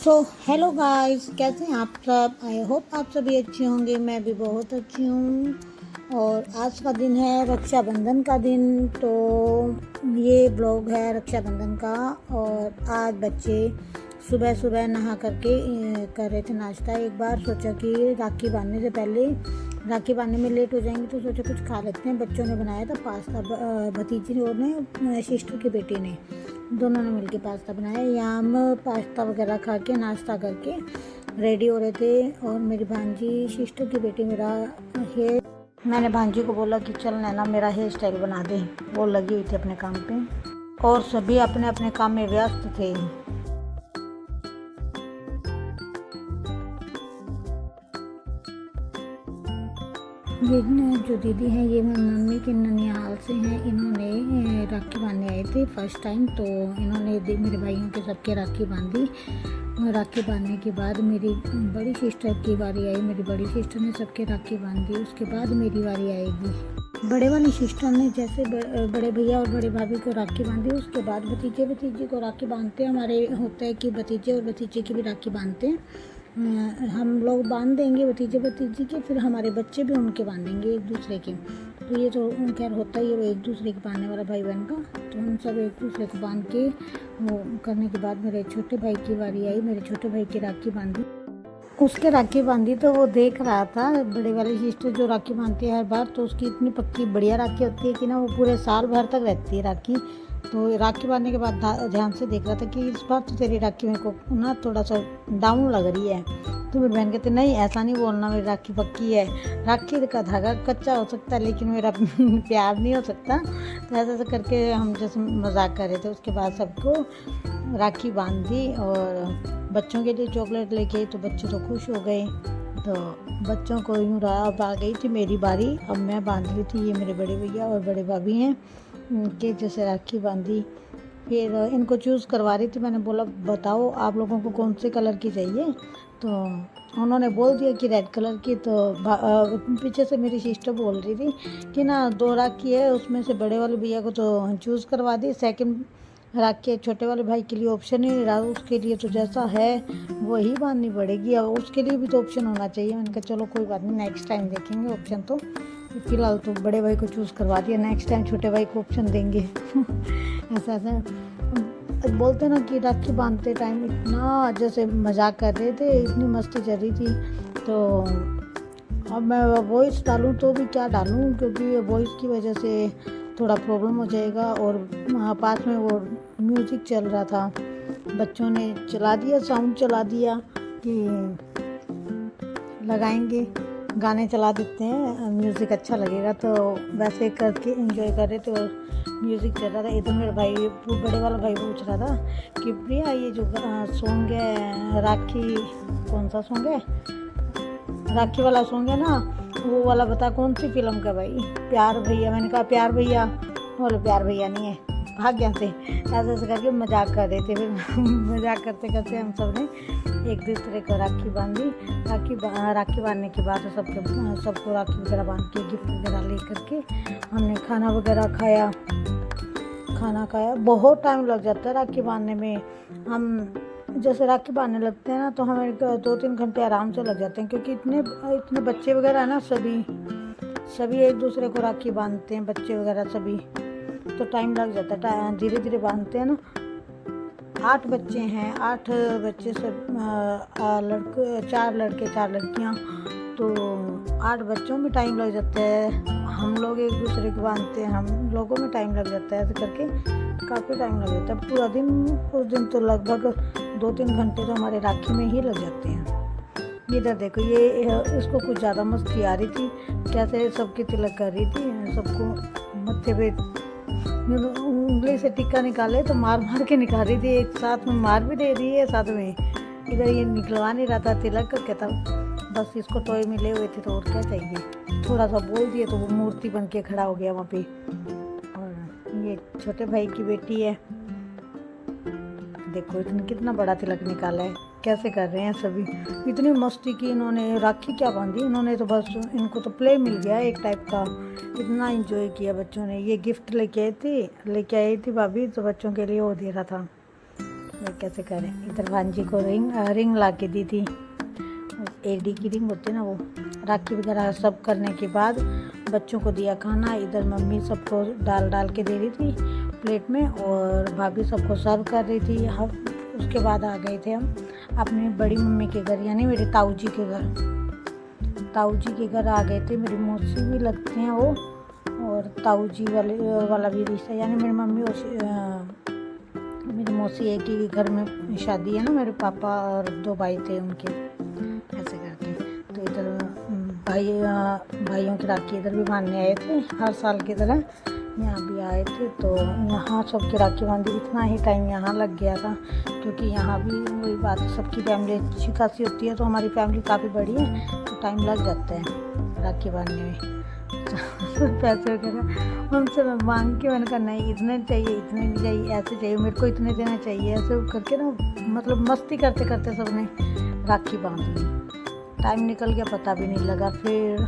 So hello guys, कैसे हैं आप सब। आई होप आप सभी अच्छे होंगे। मैं भी बहुत अच्छी हूँ। और आज का दिन है रक्षाबंधन का दिन। तो ये ब्लॉग है रक्षाबंधन का। और आज बच्चे सुबह सुबह नहा करके कर रहे थे नाश्ता। एक बार सोचा कि राखी बांधने से पहले, राखी बांधने में लेट हो जाएंगे तो सोचा कुछ खा लेते हैं। बच्चों ने बनाया था पास्ता, भतीजी और ने, सिस्टर की बेटी ने, दोनों ने मिलके पास्ता बनाया। यहाँ हम पास्ता वगैरह खा के नाश्ता करके रेडी हो रहे थे। और मेरी भांजी, सिस्टर की बेटी, मेरा हेयर, मैंने भांजी को बोला कि चल नैना मेरा हेयर स्टाइल बना दे। वो लगी हुई थी अपने काम पे और सभी अपने अपने काम में व्यस्त थे। ये जो दीदी हैं ये मेरी मम्मी के ननिहाल से हैं। इन्होंने राखी बांधने आए थे फर्स्ट टाइम। तो इन्होंने मेरे भाइयों के सबके राखी बांधी। राखी बांधने के बाद मेरी बड़ी सिस्टर की बारी आई। मेरी बड़ी सिस्टर ने सबके राखी बांधी। उसके बाद मेरी बारी आएगी। बड़े वाली सिस्टर ने जैसे बड़े भैया और बड़े भाभी को राखी बांधी, उसके बाद भतीजे भतीजी को राखी बांधते हैं। हमारे होता है कि भतीजे और भतीजे की भी राखी बांधते हैं। हम लोग बांध देंगे भतीजे भतीजी के, फिर हमारे बच्चे भी उनके बांधेंगे एक दूसरे के। तो ये तो खैर होता ही है, वो एक दूसरे के बांधने वाला भाई बहन का। तो हम सब एक दूसरे को बांध के वो करने के बाद मेरे छोटे भाई की बारी आई। मेरे छोटे भाई की राखी बांधी। उसके राखी बांधी तो वो देख रहा था, बड़े वाली सिस्टर जो राखी बांधती है हर बार, तो उसकी इतनी पक्की बढ़िया राखी होती है कि ना वो पूरे साल भर तक रहती है राखी। तो राखी बांधने के बाद ध्यान से देख रहा था कि इस बार तो तेरी राखी मेरे को ना थोड़ा सा डाउन लग रही है। तो मेरी बहन कहती नहीं ऐसा नहीं बोलना, मेरी राखी पक्की है। राखी का धागा कच्चा हो सकता है लेकिन मेरा प्यार नहीं हो सकता। तो ऐसा ऐसा करके हम जैसे मजाक कर रहे थे। उसके बाद सबको राखी बांध दी और बच्चों के लिए चॉकलेट लेके आई। तो बच्चे तो खुश हो गए। तो बच्चों को यूँ रहा। अब आ गई थी मेरी बारी। अब मैं बांध रही थी। ये मेरे बड़े भैया और बड़े भाभी हैं कि जैसे राखी बांधी। फिर इनको चूज़ करवा रही थी। मैंने बोला बताओ आप लोगों को कौन से कलर की चाहिए। तो उन्होंने बोल दिया कि रेड कलर की। तो पीछे से मेरी सिस्टर बोल रही थी कि ना 2 राखी है, उसमें से बड़े वाले भैया को तो चूज़ करवा दी, सेकंड राखी छोटे वाले भाई के लिए ऑप्शन ही नहीं रहा। उसके लिए तो जैसा है वही बांधनी पड़ेगी। और उसके लिए भी तो ऑप्शन होना चाहिए। मैंने कहा चलो कोई बात नहीं, नेक्स्ट टाइम देखेंगे ऑप्शन। तो फिलहाल तो बड़े भाई को चूज़ करवा दिया, नेक्स्ट टाइम छोटे भाई को ऑप्शन देंगे। ऐसा ऐसा बोलते ना कि राखी बांधते टाइम इतना जैसे मजाक कर रहे थे, इतनी मस्ती चल रही थी। तो अब मैं वॉइस डालूँ तो भी क्या डालूँ, क्योंकि वॉइस की वजह से थोड़ा प्रॉब्लम हो जाएगा। और पास में वो म्यूज़िक चल रहा था, बच्चों ने चला दिया, साउंड चला दिया कि लगाएंगे, गाने चला देते हैं, म्यूज़िक अच्छा लगेगा। तो वैसे करके एंजॉय कर रहे थे और म्यूज़िक चल रहा था। इधर मेरा भाई, बड़े वाला भाई पूछ रहा था कि प्रिया ये जो सॉन्ग है राखी, कौन सा सॉन्ग है, राखी वाला सॉन्ग है ना, वो वाला बता कौन सी फिल्म का। भाई प्यार भैया। मैंने कहा प्यार भैया। बोलो प्यार भैया नहीं है, भाग यहाँ से। ऐसे ऐसे करके मजाक कर रहे थे। फिर मजाक करते करते हम सब ने एक दूसरे को राखी बांधी। राखी बांधने के बाद सबको राखी वगैरह बांध के गिफ्ट वगैरह ले करके हमने खाना वगैरह खाया। बहुत टाइम लग जाता है राखी बांधने में। हम जैसे राखी बांधने लगते हैं ना तो हमें 2-3 घंटे आराम से लग जाते हैं, क्योंकि इतने बच्चे वगैरह है ना, सभी एक दूसरे को राखी बांधते हैं, बच्चे वगैरह सभी। तो टाइम लग जाता है, धीरे धीरे बांधते हैं ना। 8 बच्चे हैं, 8 बच्चे सब, 4 लड़के 4 लड़कियाँ। तो 8 बच्चों में टाइम लग जाता है। हम लोग एक दूसरे को बांधते हैं, हम लोगों में टाइम लग जाता है। ऐसे करके काफ़ी टाइम लग जाता है पूरा दिन। उस दिन तो लगभग 2-3 घंटे तो हमारे राखी में ही लग जाते हैं। इधर देखो, ये इसको कुछ ज़्यादा मस्ती आ रही थी, कैसे सबकी तिलक कर रही थी। सबको मत्थे पे उंगली से टिक्का निकाले तो मार मार के निकाल रही थी, एक साथ में मार भी दे रही है साथ में। इधर ये निकलवा नहीं रहा था तिलक, कहता बस इसको टॉय मिले हुए थे तो और क्या चाहिए। थोड़ा सा बोल दिए तो वो मूर्ति बन के खड़ा हो गया वहाँ पे। और ये छोटे भाई की बेटी है, देखो इतने कितना बड़ा तिलक निकाला है, कैसे कर रहे हैं सभी। इतनी मस्ती की इन्होंने। राखी क्या बांधी इन्होंने, तो बस इनको तो प्ले मिल गया एक टाइप का। इतना एंजॉय किया बच्चों ने। ये गिफ्ट लेके आई थी भाभी, तो बच्चों के लिए वो दे रहा था। वो कैसे करें। इधर भांजी को रिंग ला के दी थी, एडी की रिंग होती है ना, वो राखी वगैरह सब करने के बाद बच्चों को दिया खाना। इधर मम्मी सबको डाल के दे रही थी प्लेट में और भाभी सबको सर्व कर रही थी। हम उसके बाद आ गए थे हम अपनी बड़ी मम्मी के घर, यानी मेरे ताऊ जी के घर। ताऊ जी के घर आ गए थे, मेरी मौसी भी लगती हैं वो, और ताऊ जी वाला भी रिश्ता, यानी मेरी मम्मी और मेरी मौसी एक ही घर में शादी है ना, मेरे पापा और 2 भाई थे उनके, ऐसे करके। तो इधर भाइयों की राखी इधर भी बांधने आए थे, हर साल की तरह यहाँ भी आए थे। तो यहाँ सबकी राखी बांधी, इतना ही टाइम यहाँ लग गया था, क्योंकि यहाँ भी वही बात, सबकी फैमिली अच्छी खासी होती है, तो हमारी फैमिली काफ़ी बड़ी है, तो टाइम लग जाता है राखी बांधने में। पैसे वगैरह उनसे मैं मांग के, मैंने कहा नहीं इतने चाहिए, इतने नहीं चाहिए, ऐसे चाहिए, मेरे को इतने देना चाहिए, ऐसे करके ना, मतलब मस्ती करते करते सबने राखी बांध ली। टाइम निकल गया, पता भी नहीं लगा। फिर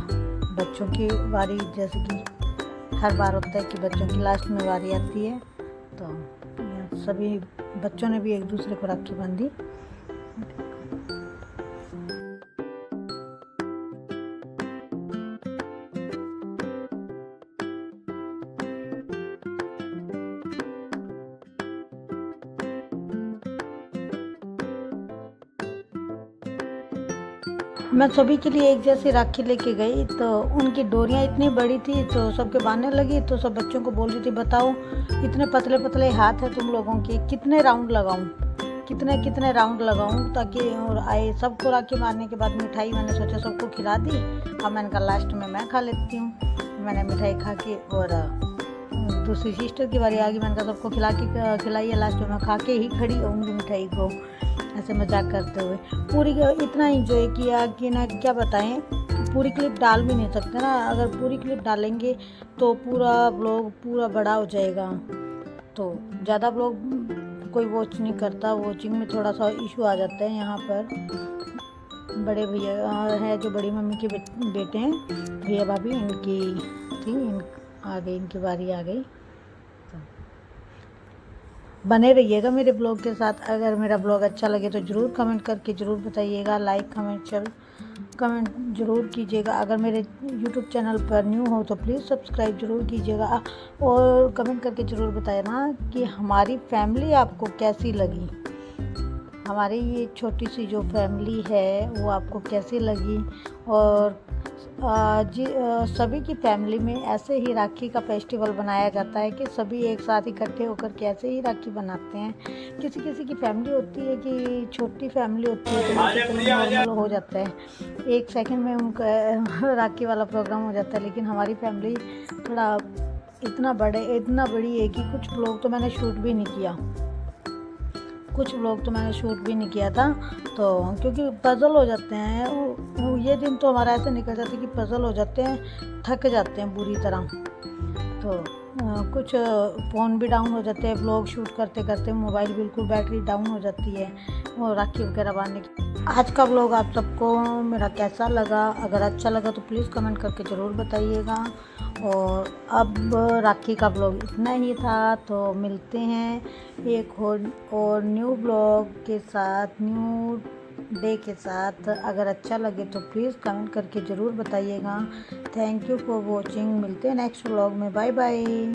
बच्चों की बारी, जैसे कि हर बार होता है कि बच्चों की लास्ट में बारी आती है, तो सभी बच्चों ने भी एक दूसरे को राखी बांधी। मैं सभी के लिए एक जैसी राखी लेके गई, तो उनकी डोरियाँ इतनी बड़ी थी, तो सबके बांधने लगी, तो सब बच्चों को बोल रही थी, बताओ इतने पतले पतले हाथ है तुम लोगों के, कितने राउंड लगाऊं, कितने राउंड लगाऊं ताकि, और आए सबको राखी मारने के बाद मिठाई मैंने सोचा सबको खिला दी। अब मैंने कहा लास्ट में मैं खा लेती हूँ। मैंने मिठाई खा के, और दूसरी सिस्टर की बारी आ गई, मैंने कहा सबको खिलाई है, लास्ट में मैं खा के ही खड़ी होंगी मिठाई को, ऐसे मजाक करते हुए। पूरी इतना एंजॉय किया कि ना क्या बताएं, पूरी क्लिप डाल भी नहीं सकते ना, अगर पूरी क्लिप डालेंगे तो पूरा व्लॉग पूरा बड़ा हो जाएगा, तो ज़्यादा व्लॉग कोई वॉच नहीं करता, वॉचिंग में थोड़ा सा इशू आ जाता है। यहाँ पर बड़े भैया हैं जो बड़ी मम्मी के बेटे हैं, भैया भाभी, इनकी थी, आ गई, इनकी बारी आ गई। बने रहिएगा मेरे ब्लॉग के साथ। अगर मेरा ब्लॉग अच्छा लगे तो ज़रूर कमेंट करके ज़रूर बताइएगा, लाइक कमेंट ज़रूर कीजिएगा। अगर मेरे YouTube चैनल पर न्यू हो तो प्लीज़ सब्सक्राइब ज़रूर कीजिएगा, और कमेंट करके ज़रूर बताना कि हमारी फैमिली आपको कैसी लगी, हमारी ये छोटी सी जो फैमिली है वो आपको कैसी लगी। और सभी की फैमिली में ऐसे ही राखी का फेस्टिवल बनाया जाता है कि सभी एक साथ इकट्ठे होकर के ऐसे ही राखी बनाते हैं। किसी किसी की फैमिली होती है कि छोटी फैमिली होती है, तो नॉर्मल हो जाता है, 1 सेकंड में उनका राखी वाला प्रोग्राम हो जाता है। लेकिन हमारी फैमिली थोड़ा इतना बड़ी है कि कुछ लोग तो मैंने शूट भी नहीं किया था, तो क्योंकि पज़ल हो जाते हैं, ये दिन तो हमारा ऐसे निकल जाता है कि पज़ल हो जाते हैं, थक जाते हैं बुरी तरह। तो कुछ फ़ोन भी डाउन हो जाते हैं, व्लॉग शूट करते करते मोबाइल बिल्कुल बैटरी डाउन हो जाती है, वो राखी वगैरह बांधने की। आज का व्लॉग आप सबको मेरा कैसा लगा, अगर अच्छा लगा तो प्लीज़ कमेंट करके ज़रूर बताइएगा। और अब राखी का व्लॉग इतना ही था, तो मिलते हैं एक और न्यू व्लॉग के साथ, न्यू डे के साथ। अगर अच्छा लगे तो प्लीज़ कमेंट करके ज़रूर बताइएगा। Thank you for watching. मिलते हैं नेक्स्ट व्लॉग में। Bye bye.